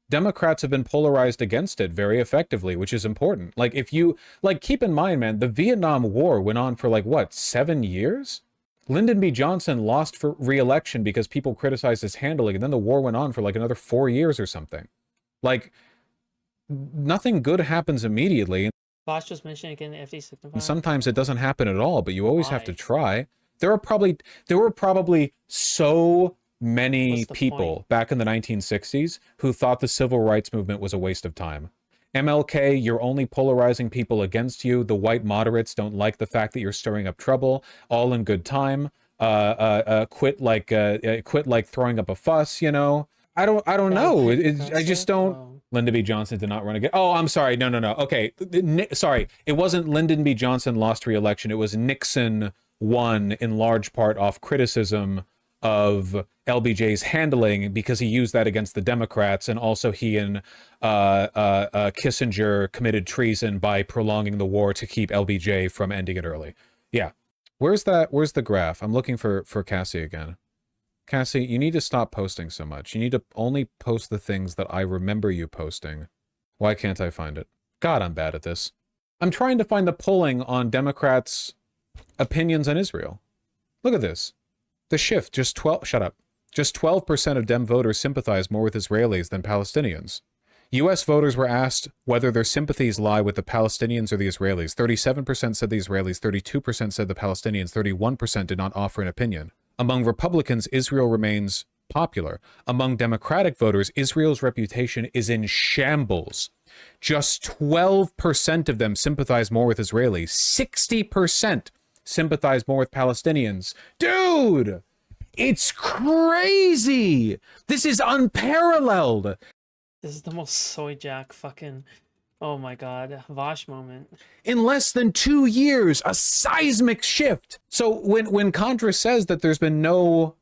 Democrats have been polarized against it very effectively, which is important. Like, if you, like, keep in mind, man, the Vietnam War went on for, like, what, 7 years? Lyndon B. Johnson lost for re-election because people criticized his handling, and then the war went on for, like, another 4 years or something. Like, nothing good happens immediately. Vaush just mentioned again the FD And signifier. sometimes it doesn't happen at all, but you always have to Why? try. There were probably so many What's the point? people back in the 1960s who thought the civil rights movement was a waste of time. MLK, you're only polarizing people against you. The white moderates don't like the fact that you're stirring up trouble. All in good time. Quit like throwing up a fuss. You know. I don't That know. like I just aggressive? don't. Oh. Lyndon B. Johnson did not run again. Oh, I'm sorry. No, no, no. Okay. Sorry. It wasn't Lyndon B. Johnson lost re-election. It was Nixon won in large part off criticism of LBJ's handling because he used that against the Democrats, and also he and Kissinger committed treason by prolonging the war to keep LBJ from ending it early. Yeah. Where's the graph? I'm looking for Cassie again. Cassie, you need to stop posting so much. You need to only post the things that I remember you posting. Why can't I find it? God, I'm bad at this. I'm trying to find the polling on Democrats' opinions on Israel. Look at this. The shift, just 12, shut up. Just 12% of Dem voters sympathize more with Israelis than Palestinians. U.S. voters were asked whether their sympathies lie with the Palestinians or the Israelis. 37% said the Israelis, 32% said the Palestinians, 31% did not offer an opinion. Among Republicans, Israel remains popular. Among Democratic voters, Israel's reputation is in shambles. Just 12% of them sympathize more with Israelis. 60% sympathize more with Palestinians. Dude! It's crazy! This is unparalleled! This is the most soy jack fucking, oh my god, Vaush moment. In less than 2 years, a seismic shift. So when Contra says that there's been no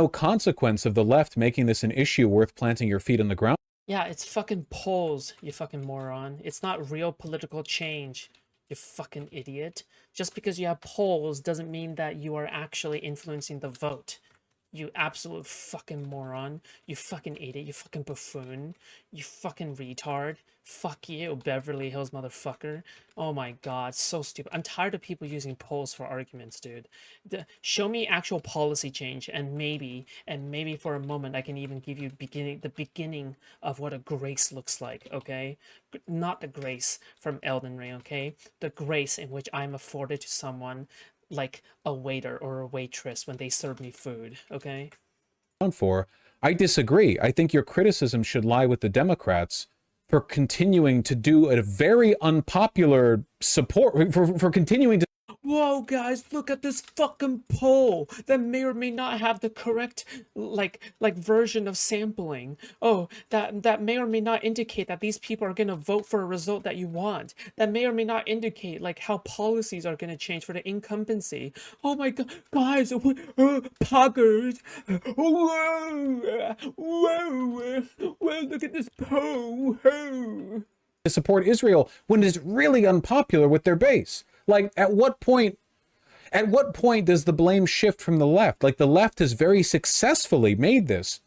consequence of the left making this an issue worth planting your feet on the ground. Yeah, it's fucking polls, you fucking moron. It's not real political change, you fucking idiot. Just because you have polls doesn't mean that you are actually influencing the vote. You absolute fucking moron. You fucking idiot. You fucking buffoon. You fucking retard. Fuck you, Beverly Hills motherfucker. Oh my god, so stupid. I'm tired of people using polls for arguments, dude. Show me actual policy change, and maybe for a moment I can even give you the beginning of what a grace looks like, okay? Not the grace from Elden Ring, okay? The grace in which I'm afforded to someone like a waiter or a waitress when they serve me food, okay? For. I disagree. I think your criticism should lie with the Democrats for continuing to do a very unpopular support, for continuing to. Whoa, guys, look at this fucking poll that may or may not have the correct like version of sampling. Oh, that may or may not indicate that these people are gonna vote for a result that you want. That may or may not indicate like how policies are gonna change for the incumbency. Oh my god, guys, poggers! Whoa, whoa, whoa! Look at this poll. Whoa. To support Israel when it's really unpopular with their base. Like, at what point does the blame shift from the left? Like, the left has very successfully made this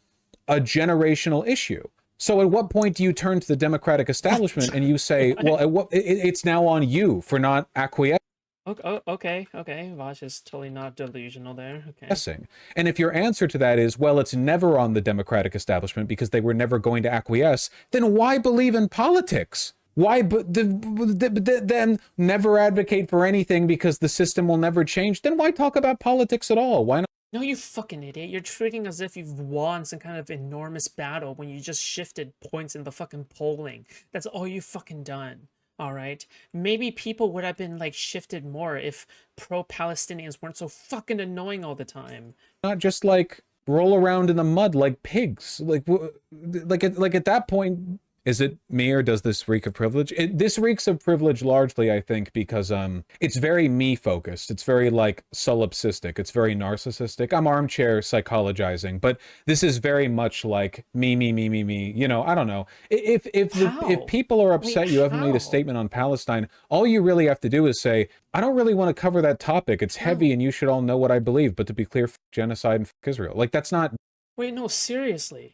a generational issue. So at what point do you turn to the Democratic establishment and you say, well, it's now on you for not acquiescing? Okay. Vaush is totally not delusional there. Okay. And if your answer to that is, well, it's never on the Democratic establishment because they were never going to acquiesce, then why believe in politics? Why then never advocate for anything because the system will never change? Then why talk about politics at all? Why not? No, you fucking idiot. You're treating as if you've won some kind of enormous battle when you just shifted points in the fucking polling. That's all you fucking done. All right. Maybe people would have been like shifted more if pro-Palestinians weren't so fucking annoying all the time. Not just like roll around in the mud like pigs? Like at that point, is it me or does this reek of privilege? This reeks of privilege largely, I think, because it's very me focused. It's very like solipsistic. It's very narcissistic. I'm armchair psychologizing, but this is very much like me. You know, I don't know. If people are upset you haven't made a statement on Palestine, all you really have to do is say, I don't really want to cover that topic. It's heavy, and you should all know what I believe. But to be clear, genocide and Israel. Like, that's not. Wait, no, seriously,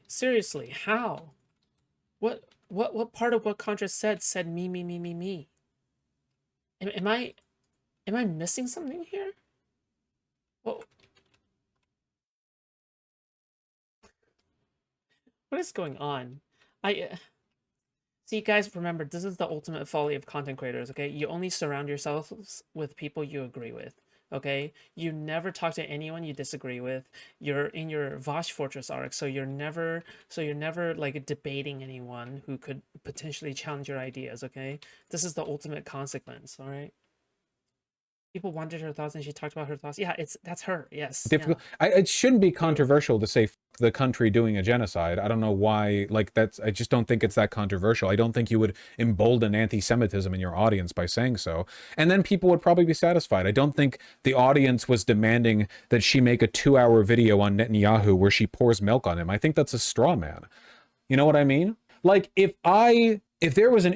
how? What part of what Contra said me, me, me, me, me? Am I missing something here? What what is going on? I See, guys, remember, this is the ultimate folly of content creators, okay? You only surround yourselves with people you agree with, okay? You never talk to anyone you disagree with. You're in your Vaush Fortress arc, so you're never like debating anyone who could potentially challenge your ideas, okay? This is the ultimate consequence, all right? People wanted her thoughts and she talked about her thoughts. Yeah, that's her. Yes. Yeah. Difficult. It shouldn't be True. controversial to say the country doing a genocide. I don't know why. Like that's. I just don't think it's that controversial. I don't think you would embolden anti-Semitism in your audience by saying so, and then people would probably be satisfied. I don't think the audience was demanding that she make a 2-hour video on Netanyahu where she pours milk on him. I think that's a straw man. You know what I mean? Like if there was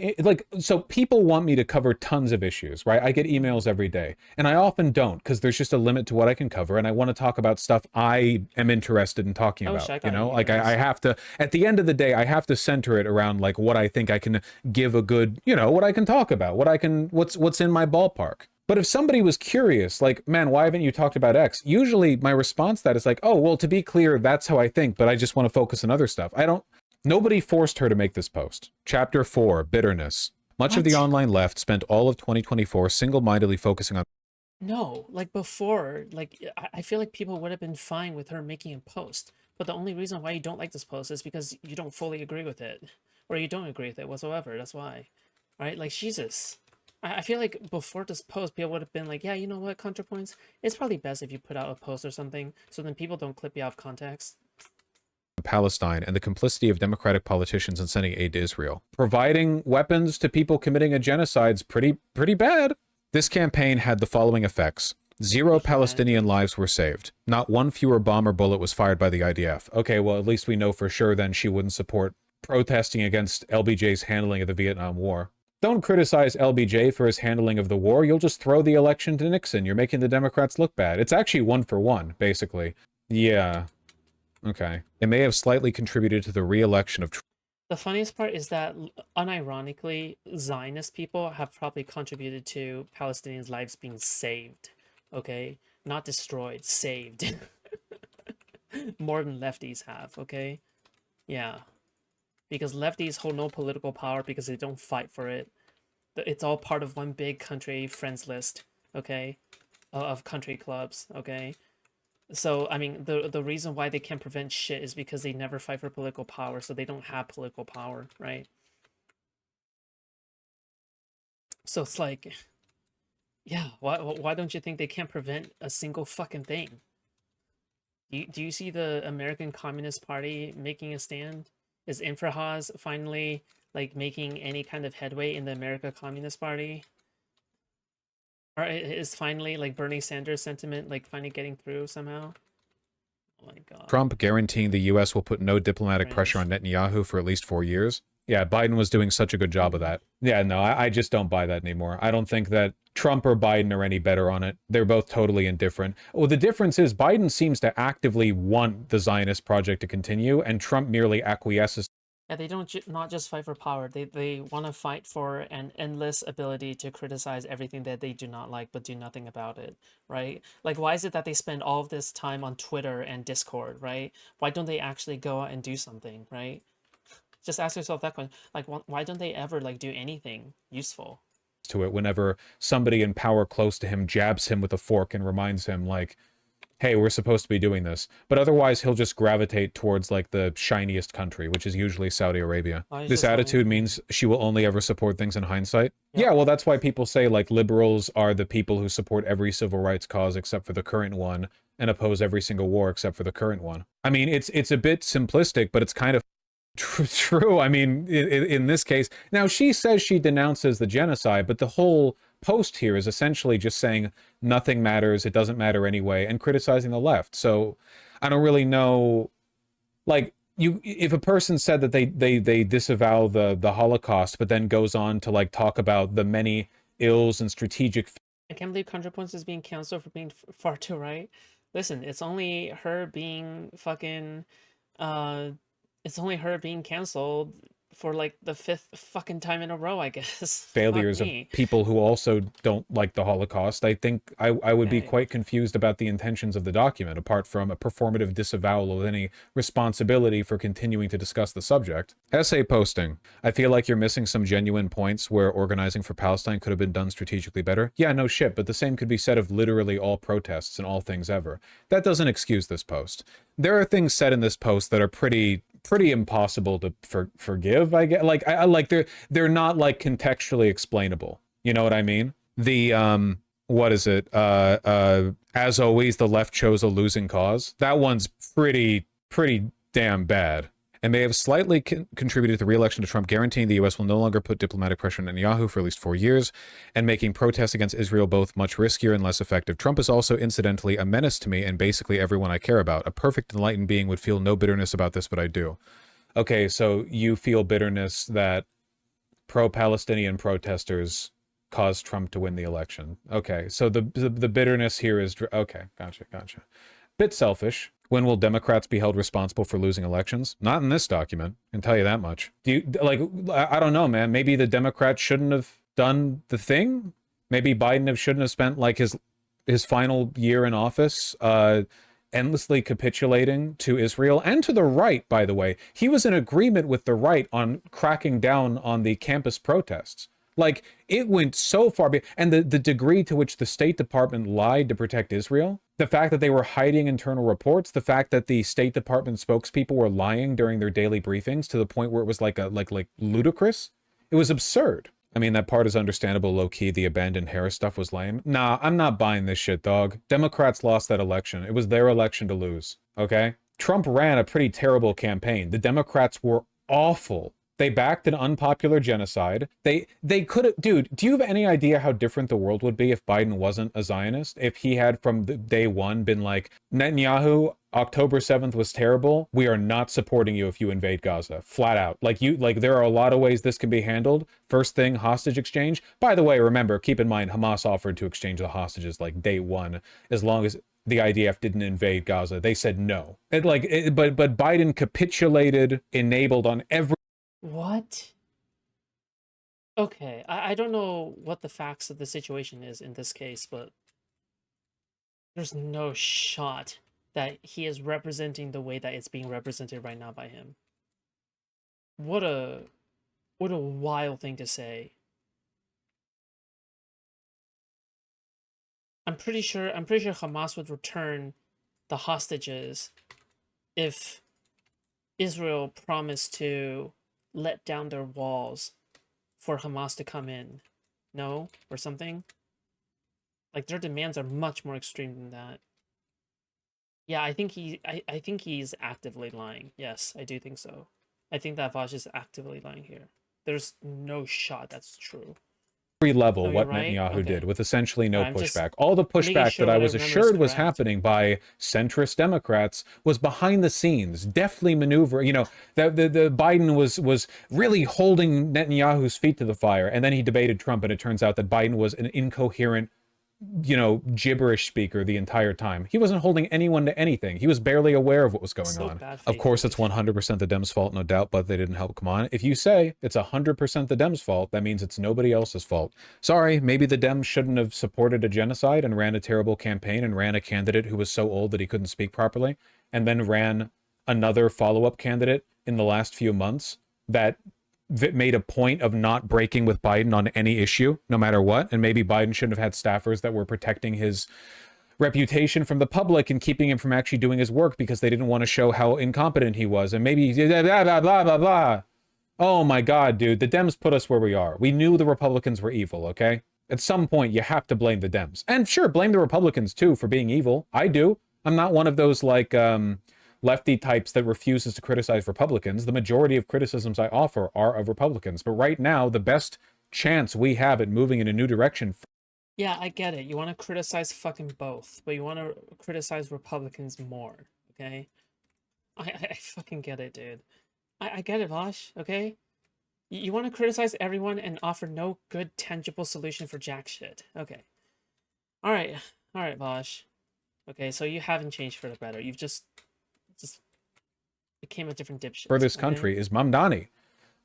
so people want me to cover tons of issues, right? I get emails every day and I often don't because there's just a limit to what I can cover. And I want to talk about stuff I am interested in talking I wish about, I you got know, like I emails. have to, at the end of the day, I have to center it around like what I think I can give a good, you know, what I can talk about, what's in my ballpark. But if somebody was curious, like, man, why haven't you talked about X? Usually my response to that is like, oh, well, to be clear, that's how I think, but I just want to focus on other stuff. Nobody forced her to make this post. Chapter 4, Bitterness. Much of the What? online left spent all of 2024 single-mindedly focusing on No, like before, like I feel like people would have been fine with her making a post. But the only reason why you don't like this post is because you don't fully agree with it. Or you don't agree with it whatsoever. That's why. Right? Like Jesus. I feel like before this post, people would have been like, yeah, you know what, Contrapoints? It's probably best if you put out a post or something so then people don't clip you out of context. Palestine and the complicity of democratic politicians in sending aid to Israel. Providing weapons to people committing a genocide is pretty bad. This campaign had the following effects. 0 Palestinian lives were saved. Not one fewer bomb or bullet was fired by the IDF. Okay, well, at least we know for sure then she wouldn't support protesting against LBJ's handling of the Vietnam War. Don't criticize LBJ for his handling of the war. You'll just throw the election to Nixon. You're making the Democrats look bad. It's actually 1-for-1, basically. Yeah. Okay. It may have slightly contributed to the re-election of The funniest part is that, unironically, Zionist people have probably contributed to Palestinians' lives being saved. Okay? Not destroyed, saved. More than lefties have, okay? Yeah. Because lefties hold no political power because they don't fight for it. It's all part of one big country friends list, okay? Of country clubs, okay? So, I mean, the reason why they can't prevent shit is because they never fight for political power, so they don't have political power, right? So it's like, yeah, why don't you think they can't prevent a single fucking thing? Do you see the American Communist Party making a stand? Is Infrahaz finally like making any kind of headway in the American Communist Party? Or is finally like Bernie Sanders sentiment like finally getting through somehow? Oh my god. Trump guaranteeing the U.S. will put no diplomatic pressure Cringe. on Netanyahu for at least 4 years. Yeah, Biden was doing such a good job of that. Yeah, no, I just don't buy that anymore. I don't think that Trump or Biden are any better on it. They're both totally indifferent. Well, the difference is Biden seems to actively want the Zionist project to continue, and Trump merely acquiesces. Yeah, they don't not just fight for power. They want to fight for an endless ability to criticize everything that they do not like, but do nothing about it, right? Like, why is it that they spend all of this time on Twitter and Discord, right? Why don't they actually go out and do something, right? Just ask yourself that question. Like, why don't they ever like do anything useful? To it whenever somebody in power close to him jabs him with a fork and reminds him, like, hey, we're supposed to be doing this. But otherwise, he'll just gravitate towards like the shiniest country, which is usually Saudi Arabia. Oh, he's This just lying. attitude means she will only ever support things in hindsight. Yep. Yeah, well, that's why people say like liberals are the people who support every civil rights cause except for the current one and oppose every single war except for the current one. I mean, it's a bit simplistic, but it's kind of true. I mean, in this case, now she says she denounces the genocide, but the whole post here is essentially just saying nothing matters, it doesn't matter anyway, and criticizing the left. So I don't really know, like, if a person said that they disavow the Holocaust, but then goes on to like talk about the many ills and strategic. I can't believe Contrapoints is being canceled for being far too right. Listen, it's only her being fucking, uh, it's only her being canceled for like the 5th fucking time in a row, I guess. Fuck Failures of me. people who also don't like the Holocaust. I think I would be Okay. quite confused about the intentions of the document, apart from a performative disavowal of any responsibility for continuing to discuss the subject. Essay posting. I feel like you're missing some genuine points where organizing for Palestine could have been done strategically better. Yeah, no shit, but the same could be said of literally all protests and all things ever. That doesn't excuse this post. There are things said in this post that are pretty impossible to forgive. I get like I like they're not like contextually explainable. You know what I mean? The what is it? As always, the left chose a losing cause. That one's pretty damn bad. And may have slightly contributed to the re-election of Trump, guaranteeing the U.S. will no longer put diplomatic pressure on Netanyahu for at least 4 years, and making protests against Israel both much riskier and less effective. Trump is also, incidentally, a menace to me and basically everyone I care about. A perfect enlightened being would feel no bitterness about this, but I do. Okay, so you feel bitterness that pro-Palestinian protesters caused Trump to win the election. Okay, so the bitterness here is... Okay, gotcha. Bit selfish. When will Democrats be held responsible for losing elections? Not in this document. I can tell you that much. Do you, like, I don't know, man. Maybe the Democrats shouldn't have done the thing. Maybe Biden shouldn't have spent like his final year in office endlessly capitulating to Israel and to the right, by the way. He was in agreement with the right on cracking down on the campus protests. Like, it went so far, and the degree to which the State Department lied to protect Israel, the fact that they were hiding internal reports, the fact that the State Department spokespeople were lying during their daily briefings to the point where it was like ludicrous. It was absurd. I mean, that part is understandable, low-key. The abandoned Harris stuff was lame. Nah, I'm not buying this shit, dog. Democrats lost that election. It was their election to lose, okay? Trump ran a pretty terrible campaign. The Democrats were awful. They backed an unpopular genocide. They could have... Dude, do you have any idea how different the world would be if Biden wasn't a Zionist? If he had from day one been like, Netanyahu, October 7th was terrible. We are not supporting you if you invade Gaza. Flat out. Like, there are a lot of ways this can be handled. First thing, hostage exchange. By the way, remember, keep in mind, Hamas offered to exchange the hostages like day one, as long as the IDF didn't invade Gaza. They said no. But Biden capitulated, enabled on every... What? Okay, I don't know what the facts of the situation is in this case, but there's no shot that he is representing the way that it's being represented right now by him. What a wild thing to say. I'm pretty sure Hamas would return the hostages if Israel promised to let down their walls for Hamas to come in. No? Or something? Like, their demands are much more extreme than that. Yeah, I think he's actively lying. Yes, I do think so. I think that Vaush is actively lying here. There's no shot that's true. level No, you're what right? Netanyahu Okay. did, with essentially no I'm just pushback. All the making pushback sure that I what I was remember is assured was correct. happening by centrist Democrats was behind the scenes, deftly maneuvering. You know, the Biden was really holding Netanyahu's feet to the fire, and then he debated Trump, and it turns out that Biden was an incoherent, you know, gibberish speaker the entire time. He wasn't holding anyone to anything. He was barely aware of what was going So on. bad Of faith, course, it's dude. 100% the Dems' fault, no doubt, but they didn't help. Come on. If you say it's 100% the Dems' fault, that means it's nobody else's fault. Sorry, maybe the Dems shouldn't have supported a genocide and ran a terrible campaign and ran a candidate who was so old that he couldn't speak properly, and then ran another follow-up candidate in the last few months that made a point of not breaking with Biden on any issue, no matter what. And maybe Biden shouldn't have had staffers that were protecting his reputation from the public and keeping him from actually doing his work because they didn't want to show how incompetent he was. And maybe blah, blah, blah, blah, blah. Oh my God, dude. The Dems put us where we are. We knew the Republicans were evil, okay? At some point, you have to blame the Dems. And sure, blame the Republicans, too, for being evil. I do. I'm not one of those, like, lefty types that refuses to criticize Republicans. The majority of criticisms I offer are of Republicans. But right now, the best chance we have at moving in a new direction... Yeah, I get it. You want to criticize fucking both, but you want to criticize Republicans more, okay? I fucking get it, dude. I get it, Vosh, okay? You want to criticize everyone and offer no good, tangible solution for jack shit. Okay. Alright, Vosh. Okay, so you haven't changed for the better. You've just became a different dipshit. for this okay? country is Mamdani.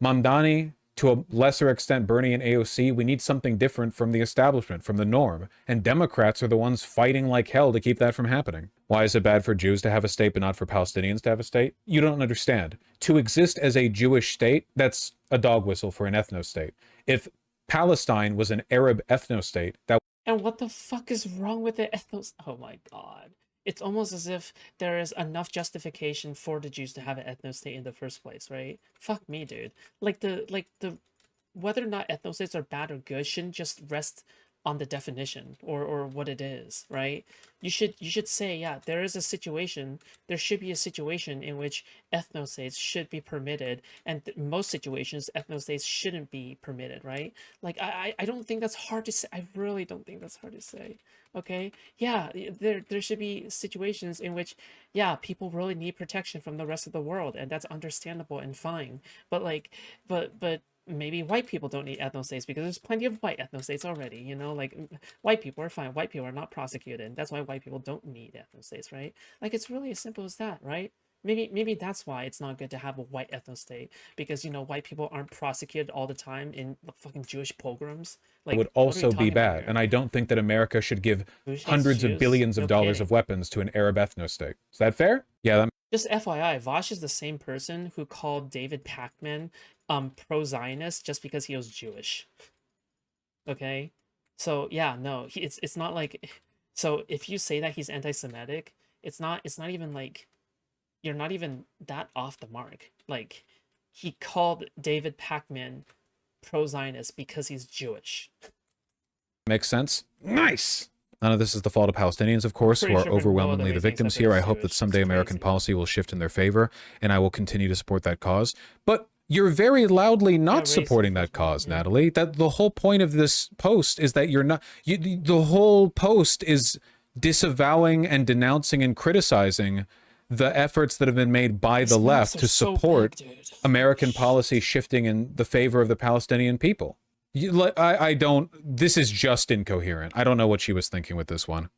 Mamdani, to a lesser extent, Bernie and AOC, we need something different from the establishment, from the norm. And Democrats are the ones fighting like hell to keep that from happening. Why is it bad for Jews to have a state, but not for Palestinians to have a state? You don't understand. To exist as a Jewish state, that's a dog whistle for an ethno-state. If Palestine was an Arab ethno-state, that And what the fuck is wrong with the ethnos? Oh my god. It's almost as if there is enough justification for the Jews to have an ethno-state in the first place, right? Fuck me, dude. Like the whether or not ethnostates are bad or good shouldn't just rest on the definition or what it is, right? You should say, yeah, there is a situation, there should be a situation in which ethnostates should be permitted, and most situations ethnostates shouldn't be permitted, right? Like I don't think that's hard to say. I really don't think that's hard to say. Okay, yeah, there should be situations in which, yeah, people really need protection from the rest of the world, and that's understandable and fine. But like, but maybe white people don't need ethnostates because there's plenty of white ethnostates already, you know, like white people are fine. White people are not prosecuted. That's why white people don't need ethnostates, right? Like it's really as simple as that, right? Maybe that's why it's not good to have a white ethnostate, because you know white people aren't prosecuted all the time in the fucking Jewish pogroms. Like would what are we also be talking about bad. here? And I don't think that America should give Who hates hundreds of Jews? billions of No dollars kidding. of weapons to an Arab ethno-state. Is that fair? Yeah, that Just FYI, Vaush is the same person who called David Pakman pro-Zionist just because he was Jewish. Okay? So yeah, no, it's not like, so if you say that he's anti-Semitic, it's not even like you're not even that off the mark. Like he called David Pakman pro-Zionist because he's Jewish. makes sense. Nice. None of this is the fault of Palestinians, of course, who Pretty are sure no other overwhelmingly the way thinks victims that here. they're I hope that Jewish. someday It's American crazy. policy will shift in their favor, and I will continue to support that cause. But you're very loudly not Yeah, supporting racist that as well, cause, yeah. Natalie. That the whole point of this post is that you're not. The whole post is disavowing and denouncing and criticizing the efforts that have been made by These the maps left are to so support big, dude. American policy shifting in the favor of the Palestinian people. I don't. This is just incoherent. I don't know what she was thinking with this one.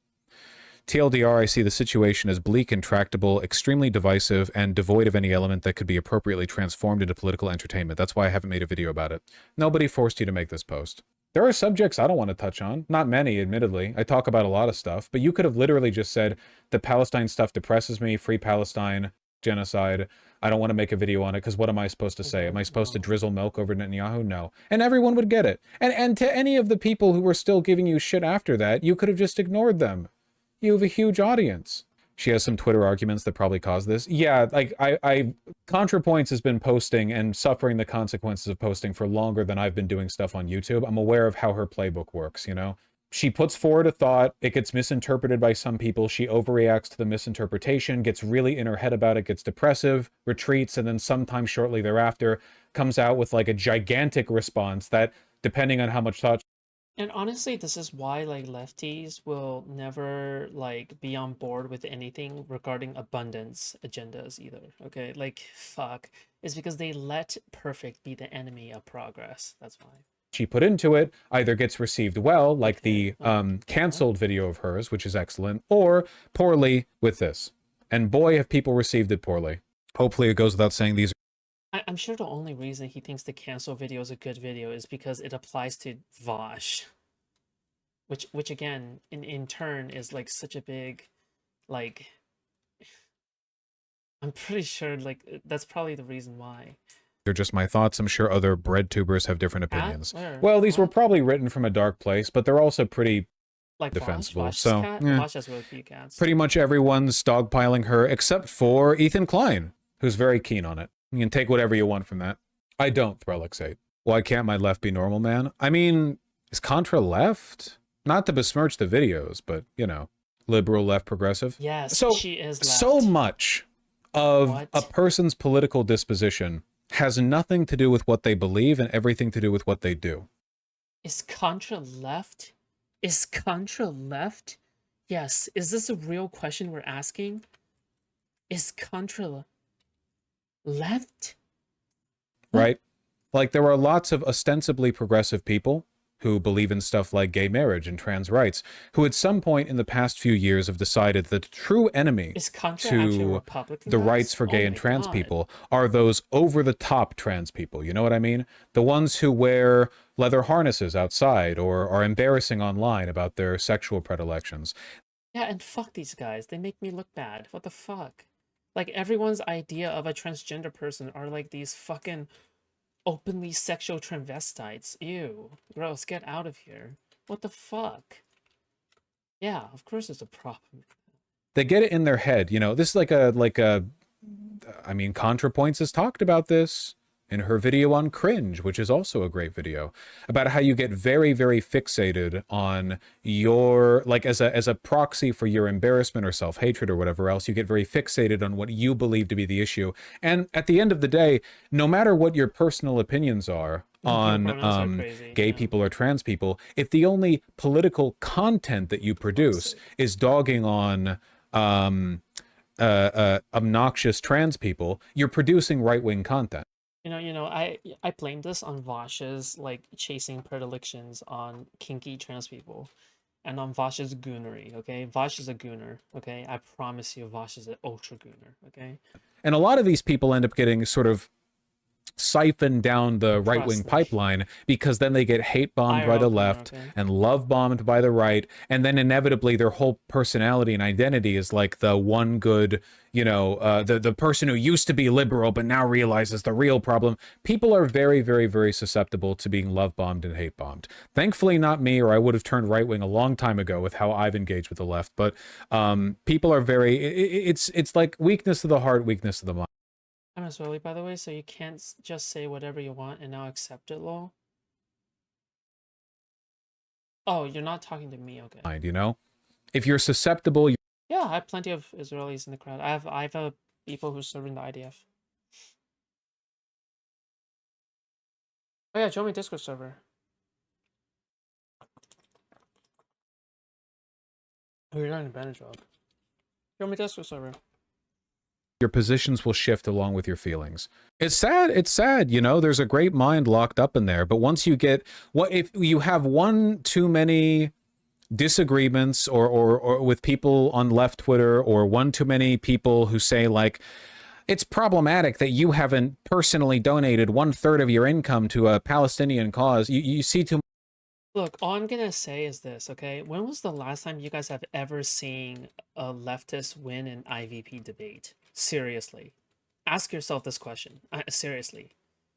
TLDR, I see the situation as bleak, intractable, extremely divisive, and devoid of any element that could be appropriately transformed into political entertainment. That's why I haven't made a video about it. Nobody forced you to make this post. There are subjects I don't want to touch on. Not many, admittedly. I talk about a lot of stuff, but you could have literally just said, the Palestine stuff depresses me, free Palestine, genocide. I don't want to make a video on it because what am I supposed to say? Am I supposed to drizzle milk over Netanyahu? No. And everyone would get it. And to any of the people who were still giving you shit after that, you could have just ignored them. You have a huge audience. She has some Twitter arguments that probably caused this. Yeah, like Contrapoints has been posting and suffering the consequences of posting for longer than I've been doing stuff on YouTube. I'm aware of how her playbook works, you know? She puts forward a thought, it gets misinterpreted by some people, she overreacts to the misinterpretation, gets really in her head about it, gets depressive, retreats, and then sometime shortly thereafter comes out with like a gigantic response that, depending on how much thought And honestly, this is why like lefties will never like be on board with anything regarding abundance agendas either. Okay, like fuck, it's because they let perfect be the enemy of progress. That's why. she put into it either gets received well, like the Okay. canceled video of hers, which is excellent, or poorly with this. And boy, have people received it poorly. Hopefully it goes without saying these I'm sure the only reason he thinks the cancel video is a good video is because it applies to Vaush, which again, in turn, is like such a big, like, I'm pretty sure like that's probably the reason why. are just my thoughts. I'm sure other bread tubers have different Cat? opinions. Where? Well, these were What? probably written from a dark place, but they're also pretty Like Vaush? defensible. Vaush's So, cat? yeah. Vaush has really cute cats. Pretty much everyone's dogpiling her except for Ethan Klein, who's very keen on it. You can take whatever you want from that. I don't, Threlixate. Why can't my left be normal, man? I mean, is Contra left? Not to besmirch the videos, but, you know, liberal, left, progressive. Yes, So, she is left. so much of What? a person's political disposition has nothing to do with what they believe and everything to do with what they do. Is Contra left? Is Contra left? Yes. Is this a real question we're asking? Is Contra left? What? Right? Like, there are lots of ostensibly progressive people who believe in stuff like gay marriage and trans rights, who at some point in the past few years have decided that the true enemy Is Contra actually a to Republican, the guys? rights for gay Oh and my trans God. people are those over-the-top trans people. You know what I mean? The ones who wear leather harnesses outside or are embarrassing online about their sexual predilections. Yeah, and fuck these guys. They make me look bad. What the fuck? Like, everyone's idea of a transgender person are like these fucking openly sexual transvestites. Ew. Gross. Get out of here. What the fuck? Yeah, of course it's a problem. They get it in their head, you know. This is like a I mean, Contrapoints has talked about this in her video on cringe, which is also a great video, about how you get very, very fixated on your, like, as a proxy for your embarrassment or self-hatred or whatever else. You get very fixated on what you believe to be the issue. And at the end of the day, no matter what your personal opinions are on Pronouns are crazy. gay Yeah. people or trans people, if the only political content that you produce is dogging on obnoxious trans people, you're producing right-wing content. I blame this on Vaush's like chasing predilections on kinky trans people, and on Vaush's goonery. Okay, Vaush is a gooner. Okay, I promise you, Vaush is an ultra gooner. Okay, And a lot of these people end up getting sort of siphoned down the right-wing Trust me. pipeline, because then they get hate bombed by IRL the gooner, left okay? and love bombed by the right, and then inevitably their whole personality and identity is like the one good, you know, the person who used to be liberal but now realizes the real problem. People are very, very, very susceptible to being love bombed and hate bombed. Thankfully not me, or I would have turned right-wing a long time ago with how I've engaged with the left. But people are very, it's like weakness of the heart, weakness of the mind. I'm Israeli, by the way, so you can't just say whatever you want and now accept it, lol. Oh, you're not talking to me, okay? You know, if you're susceptible, Yeah, I have plenty of Israelis in the crowd. I have people who serve in the IDF. Oh yeah, join my Discord server. Oh, you're not in a job. Join my Discord server. your positions will shift along with your feelings. It's sad, you know, there's a great mind locked up in there, but once you get, what if you have one too many disagreements or with people on left Twitter, or one too many people who say like, it's problematic that you haven't personally donated 1/3 of your income to a Palestinian cause. You see too. Look, all I'm gonna say is this, okay? When was the last time you guys have ever seen a leftist win an IVP debate? Seriously. Ask yourself this question. Seriously.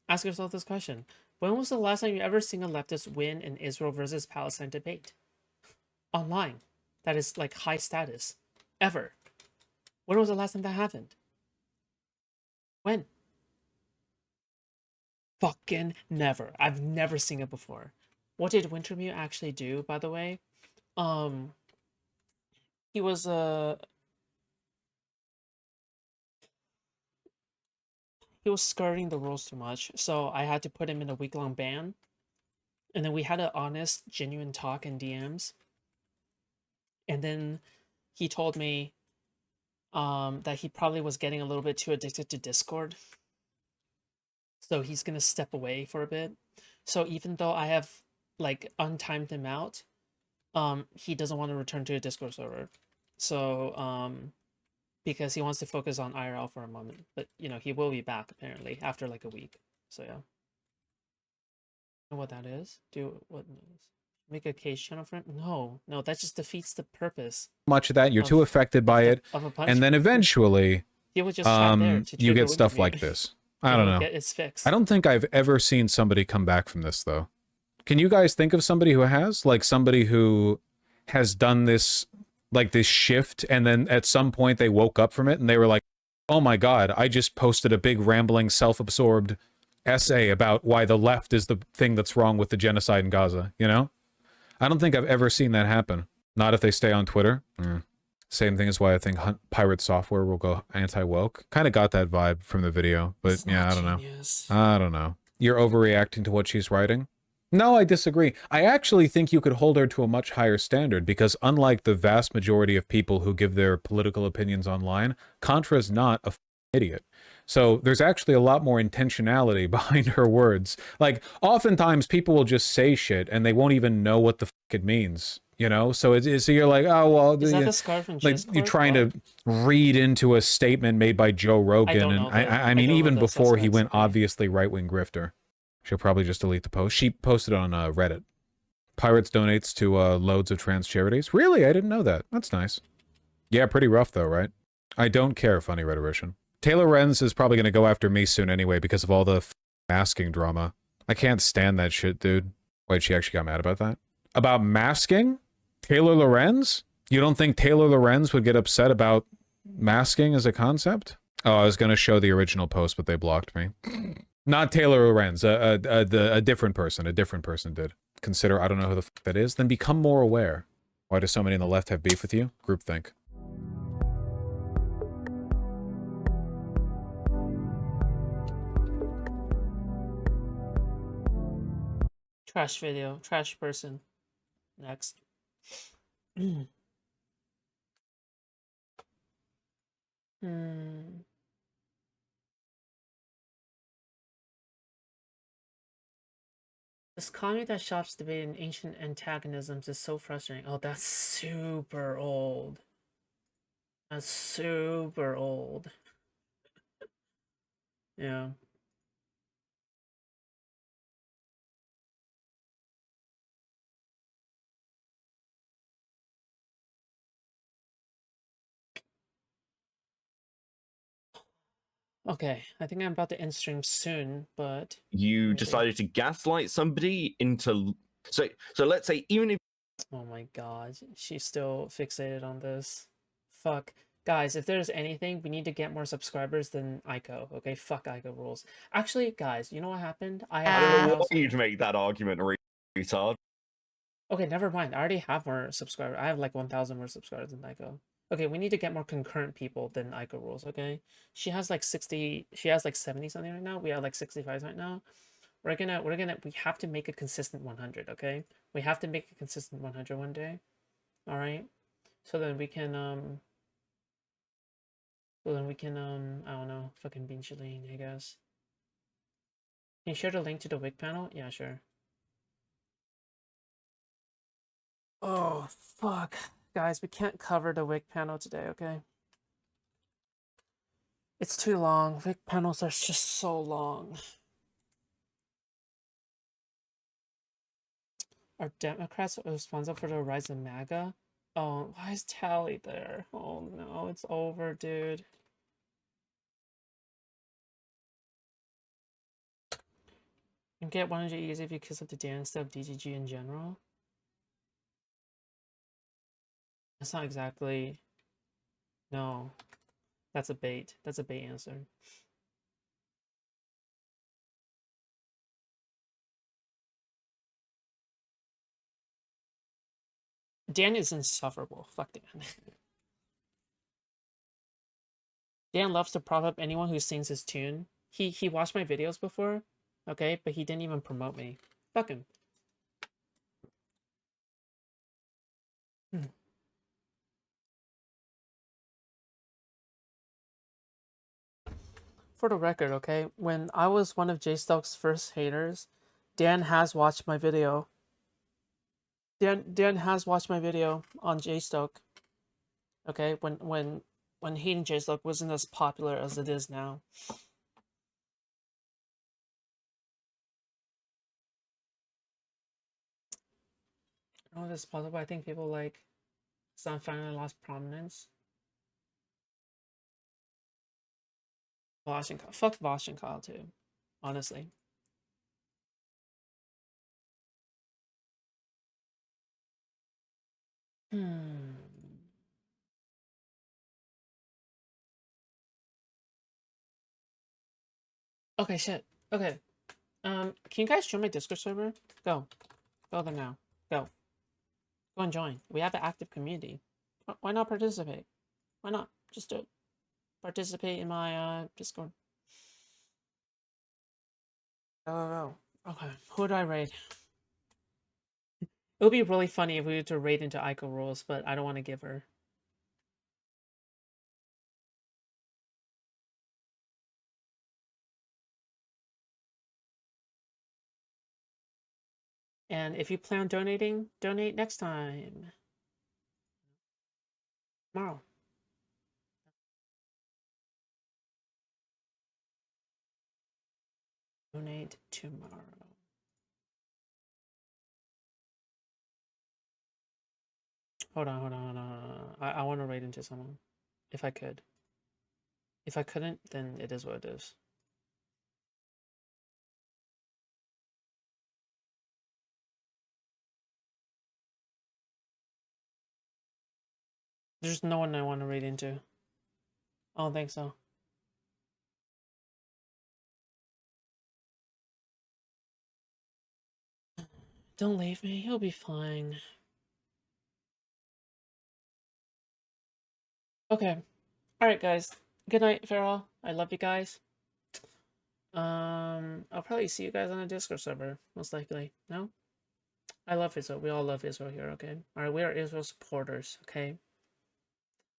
Ask yourself this question. When was the last time you ever seen a leftist win an Israel versus Palestine debate? Online. That is like high status. Ever. When was the last time that happened? When? Fucking never. I've never seen it before. What did Wintermute actually do, by the way? He was he was skirting the rules too much, so I had to put him in a week-long ban. And then we had an honest, genuine talk in DMs. And then he told me that he probably was getting a little bit too addicted to Discord. So he's gonna step away for a bit. So even though I have like untimed him out, he doesn't want to return to a Discord server. So because he wants to focus on IRL for a moment. But you know, he will be back apparently after like a week. So yeah. Know what that is? Make a cage channel for him? No, that just defeats the purpose. Much of that, you're too affected by it, and then eventually he would just chat there to you trigger get stuff Wintermute. like this. I don't know. It's fixed. I don't think I've ever seen somebody come back from this, though. Can you guys think of somebody who has? Like somebody who has done this, like this shift, and then at some point they woke up from it and they were like, oh my God, I just posted a big rambling self-absorbed essay about why the left is the thing that's wrong with the genocide in Gaza, you know? I don't think I've ever seen that happen. Not if they stay on Twitter. Same thing as why I think Pirate Software will go anti-woke. Kind of got that vibe from the video, but yeah, I don't know. I don't know. You're overreacting to what she's writing? No, I disagree. I actually think you could hold her to a much higher standard, because unlike the vast majority of people who give their political opinions online, Contra is not a idiot. So there's actually a lot more intentionality behind her words. Like, oftentimes people will just say shit and they won't even know what the fuck it means, you know? So you're like, oh, well, Is that the scar from like you're Discord? trying What? to read into a statement made by Joe I Rogan. don't And know the I I mean, don't know even the before he suspects. went Okay. obviously right-wing grifter. She'll probably just delete the post. She posted on Reddit. Pirates donates to loads of trans charities. Really? I didn't know that. That's nice. Yeah, pretty rough though, right? I don't care, funny rhetorician. Taylor Renz is probably going to go after me soon anyway because of all the masking drama. I can't stand that shit, dude. Wait, she actually got mad about that? About masking? Taylor Lorenz? You don't think Taylor Lorenz would get upset about masking as a concept? Oh, I was going to show the original post, but they blocked me. Not Taylor Lorenz, a different person. A different person did. Consider, I don't know who the f that is, then become more aware. Why do so many on the left have beef with you? Groupthink. Trash video. Trash person. Next. Hmm. This comedy that shops debate in ancient antagonisms is so frustrating. Oh, that's super old. That's super old. Yeah. Okay, I think I'm about to end stream soon, but You maybe. decided to gaslight somebody into so let's say even if Oh my god, she's still fixated on this. Fuck. Guys, if there's anything, we need to get more subscribers than Ico, okay? Fuck Ico rules. Actually, guys, you know what happened? I I don't know have why you'd make that argument, retard. Okay, never mind. I already have more subscribers. I have like 1,000 more subscribers than Ico. Okay, we need to get more concurrent people than Ico rules, okay? She has like 60, she has like 70 something right now. We have like 65 right now. We have to make a consistent 100, okay? We have to make a consistent 100 one day. All right? So then we can, I don't know, fucking bean chilling, I guess. Can you share the link to the wig panel? Yeah, sure. Oh, fuck. Guys, we can't cover the wig panel today, okay? It's too long. Wig panels are just so long. Are Democrats responsible for the rise of MAGA? Oh, why is Tally there? Oh no, it's over, dude. You get 100 easy because of the Dan stuff, DGG in general. That's not exactly. No, that's a bait. That's a bait answer. Dan is insufferable. Fuck Dan. Dan loves to prop up anyone who sings his tune. He watched my videos before, okay, but he didn't even promote me. Fuck him. For the record, okay, when I was one of J Stoke's first haters, Dan has watched my video. Dan has watched my video on J Stoke. Okay, when hating J Stoke wasn't as popular as it is now. I don't know if it's possible. I think people like Sun finally lost prominence. Vaush and Kyle. Fuck Vaush and Kyle too. Honestly. Okay, shit. Okay. Can you guys join my Discord server? Go. Go there now. Go. Go and join. We have an active community. Why not participate? Why not? Just do it. Participate in my Discord. Go, go, go. Okay. Who do I raid? It would be really funny if we were to raid into Ico rules, but I don't want to give her. And if you plan on donating, donate next time. Tomorrow. Donate tomorrow. Hold on, hold on, hold on. I want to raid into someone. If I could. If I couldn't, then it is what it is. There's no one I want to raid into. I don't think so. Don't leave me. You'll be fine. Okay. Alright, guys. Good night, farewell. I love you guys. I'll probably see you guys on a Discord server, most likely. No? I love Israel. We all love Israel here, okay? Alright, we are Israel supporters, okay?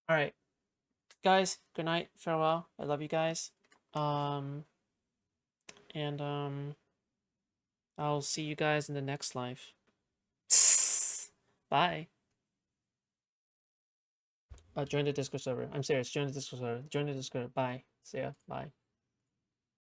Alright. Guys, good night, farewell. I love you guys. And I'll see you guys in the next life. Bye. Join the Discord server. I'm serious. Join the Discord server. Join the Discord. Bye. See ya. Bye.